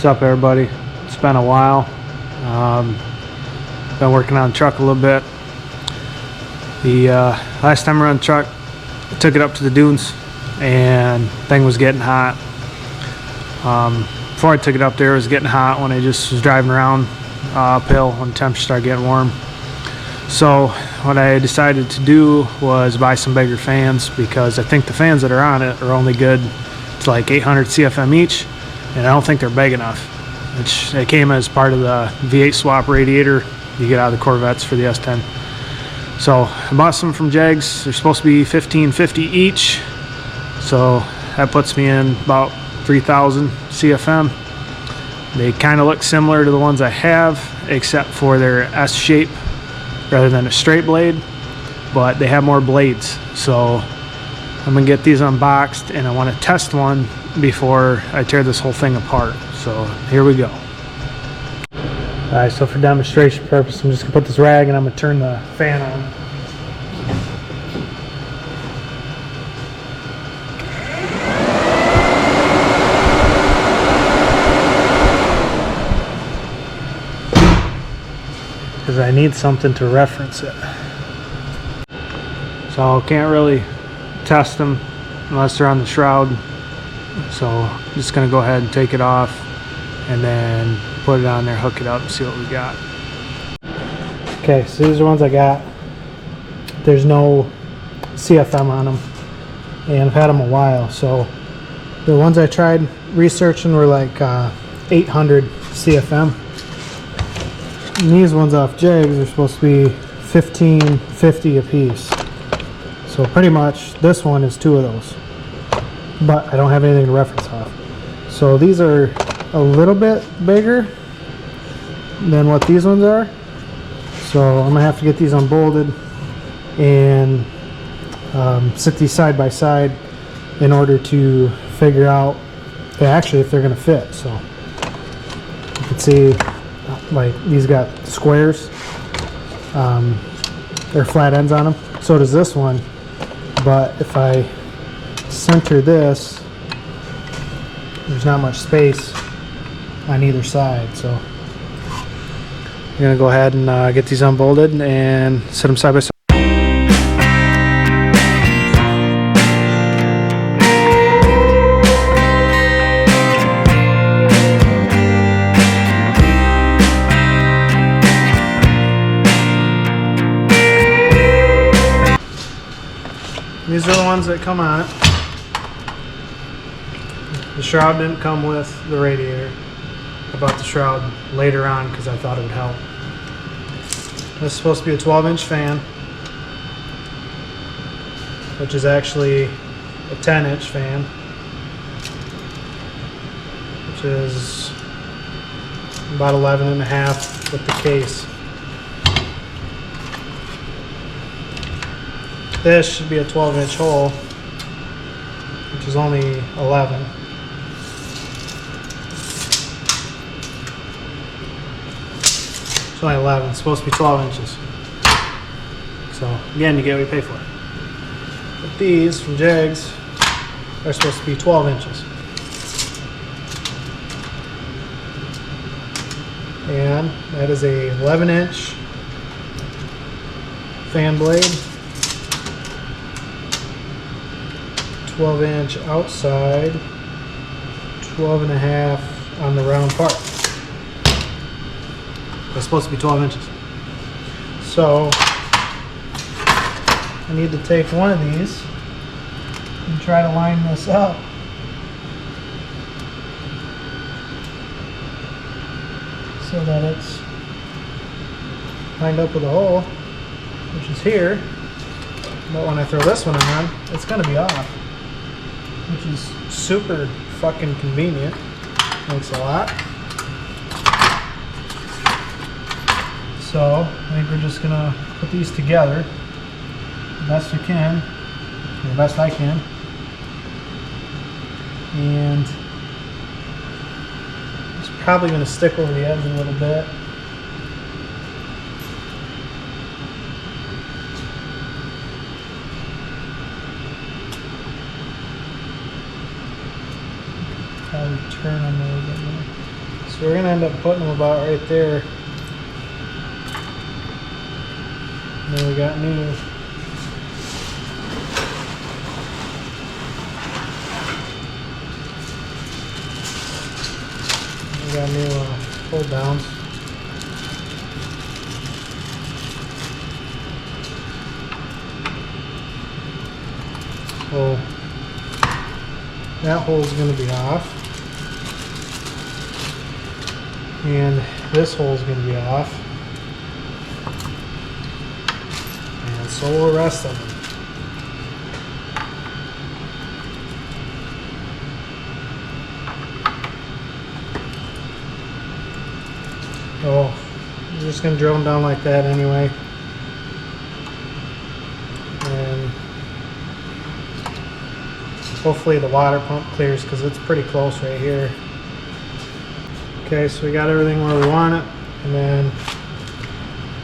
What's up, everybody? It's been a while. Been working on the truck a little bit. The last time around the truck, I took it up to the dunes and thing was getting hot. Before I took it up there, it was getting hot when I just was driving around uphill when the temperature started getting warm. So what I decided to do was buy some bigger fans, because I think the fans that are on it are only good to like 800 CFM each, and I don't think they're big enough. It came as part of the V8 swap radiator you get out of the Corvettes for the S10. So I bought some from Jegs. They're supposed to be $15.50 each, so that puts me in about 3,000 CFM. They kind of look similar to the ones I have, except for their S shape rather than a straight blade, but they have more blades. So I'm gonna get these unboxed, and I want to test one before I tear this whole thing apart. So here we go. Alright, so for demonstration purpose, I'm just gonna put this rag and I'm gonna turn the fan on. Because I need something to reference it. So can't really test them unless they're on the shroud. So I'm just gonna go ahead and take it off and then put it on there, hook it up, and see what we got. Okay, so these are the ones I got. There's no CFM on them, and I've had them a while. So the ones I tried researching were like 800 CFM. And these ones off Jegs are supposed to be $15.50 a piece. So pretty much this one is two of those, but I don't have anything to reference off. So these are a little bit bigger than what these ones are. So I'm gonna have to get these unbolted and sit these side by side in order to figure out actually if they're gonna fit. So you can see, like, these got squares, they're flat ends on them. So does this one, but if I center this, there's not much space on either side. So I'm gonna go ahead and get these unbolted and set them side by side. These are the ones that come on it. The shroud didn't come with the radiator. I bought the shroud later on because I thought it would help. This is supposed to be a 12-inch fan, which is actually a 10-inch fan, which is about 11.5 with the case. This should be a 12-inch hole, which is only 11. It's only 11. It's supposed to be 12 inches. So again, you get what you pay for. But these from Jegs are supposed to be 12 inches. And that is a 11-inch fan blade. 12-inch outside, 12.5 on the round part. It's supposed to be 12 inches. So I need to take one of these and try to line this up so that it's lined up with a hole, which is here. But when I throw this one on, it's going to be off, which is super fucking convenient. Thanks a lot. So I think we're just gonna put these together the best we can, or the best I can, and it's probably gonna stick over the edge a little bit. Probably turn them a little bit more. So we're gonna end up putting them about right there. And then we got new. We got new hold downs. So that hole's going to be off, and this hole's going to be off, and so will the rest of them. So I'm just going to drill them down like that anyway, and hopefully the water pump clears because it's pretty close right here. Okay, so we got everything where we want it, and then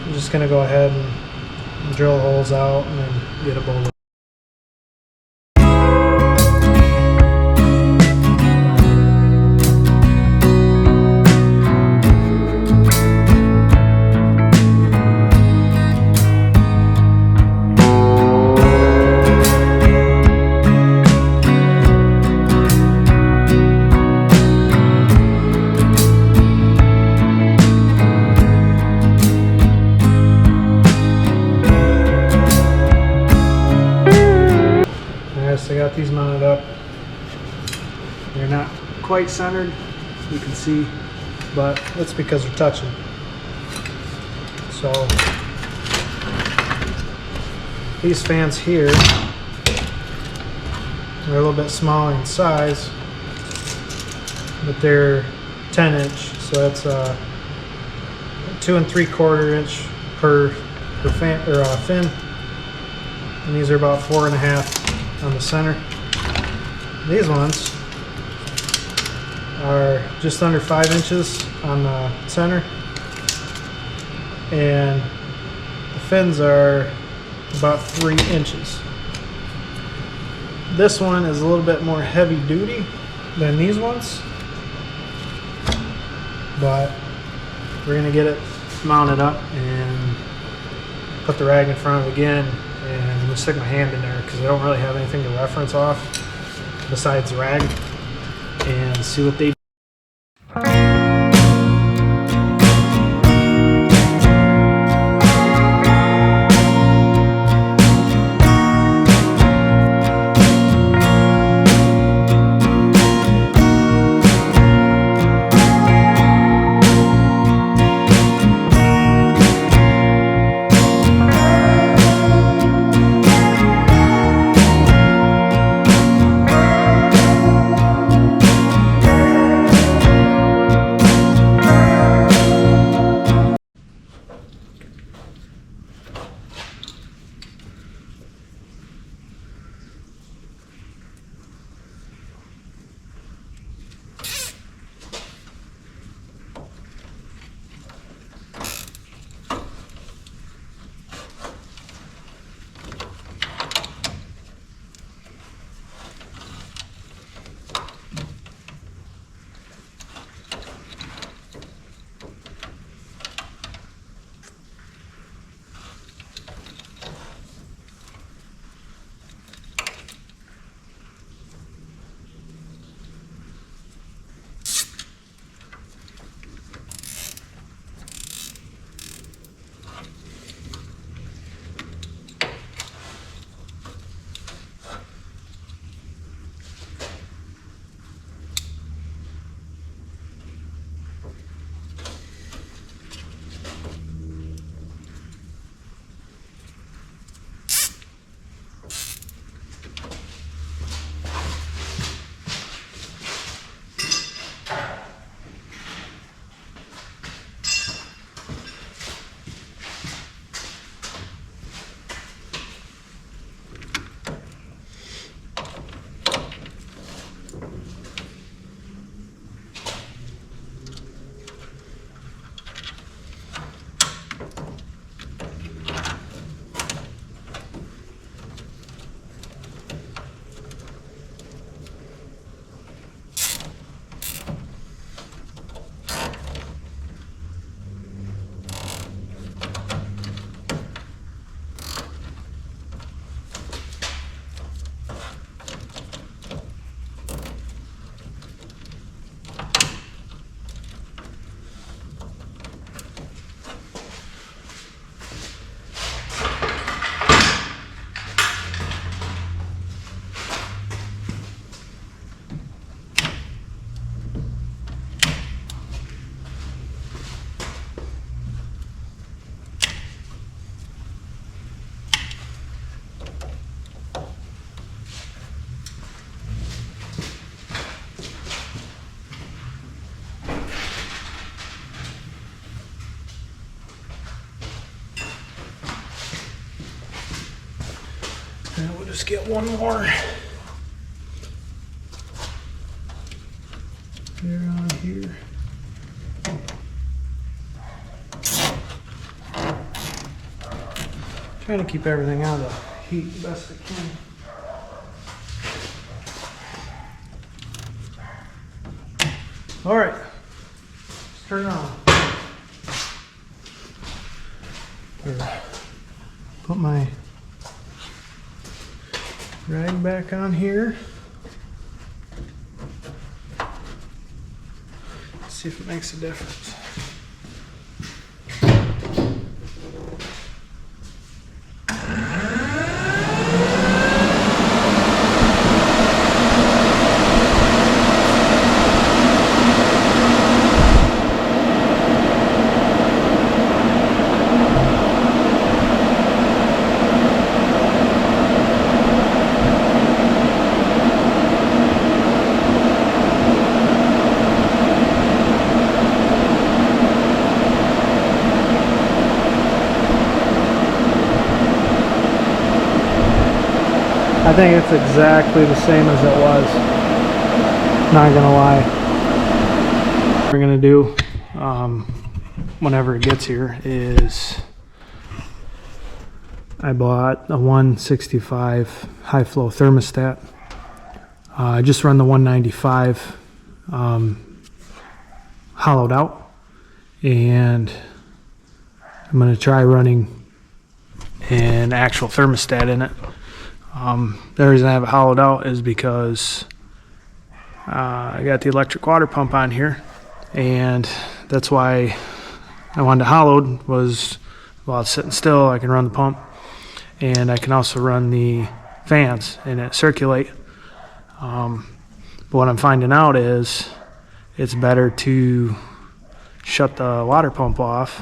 I'm just going to go ahead and drill holes out and then get a bowl. I got these mounted up. They're not quite centered, you can see, but that's because they're touching. So these fans here are a little bit smaller in size, but they're 10-inch, so that's 2 3/4 inch per fan or fin, and these are about 4 1/2 on the center. These ones are just under 5 inches on the center, and the fins are about 3 inches. This one is a little bit more heavy duty than these ones, but we're gonna get it mounted up and put the rag in front of it again, and I'm gonna stick my hand in there because I don't really have anything to reference off besides the rag, and see what they do. And we'll just get one more here on here. Trying to keep everything out of the heat the best I can. All right, let's turn it on. Put my rag back on here. See if it makes a difference. I think it's exactly the same as it was. Not gonna lie. What we're gonna do whenever it gets here is I bought a 165 high flow thermostat. I just run the 195 hollowed out, and I'm gonna try running an actual thermostat in it. The reason I have it hollowed out is because I got the electric water pump on here, and that's why I wanted it hollowed. Was while it's sitting still, I can run the pump, and I can also run the fans and it circulate. But what I'm finding out is it's better to shut the water pump off,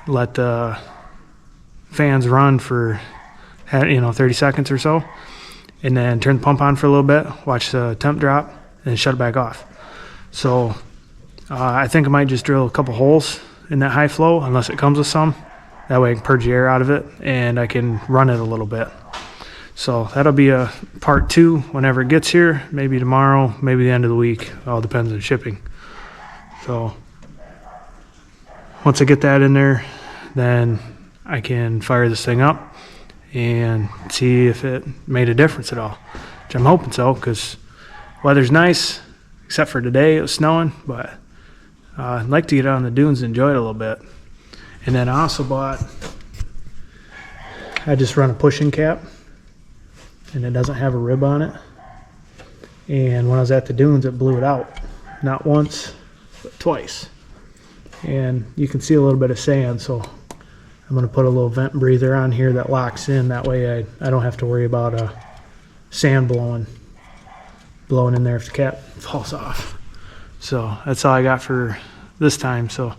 let the fans run for 30 seconds or so, and then turn the pump on for a little bit, watch the temp drop, and shut it back off. So I think I might just drill a couple holes in that high flow, unless it comes with some. That way I can purge the air out of it, and I can run it a little bit. So that'll be a part 2 whenever it gets here, maybe tomorrow, maybe the end of the week. All depends on shipping. So once I get that in there, then I can fire this thing up and see if it made a difference at all, which I'm hoping so, because weather's nice, except for today. It was snowing, but I'd like to get out on the dunes and enjoy it a little bit. And then I also I just run a pushing cap, and it doesn't have a rib on it. And when I was at the dunes, it blew it out, not once, but twice. And you can see a little bit of sand, so I'm going to put a little vent breather on here that locks in. That way I don't have to worry about sand blowing in there if the cap falls off. So that's all I got for this time. So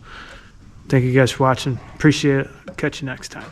thank you guys for watching. Appreciate it. Catch you next time.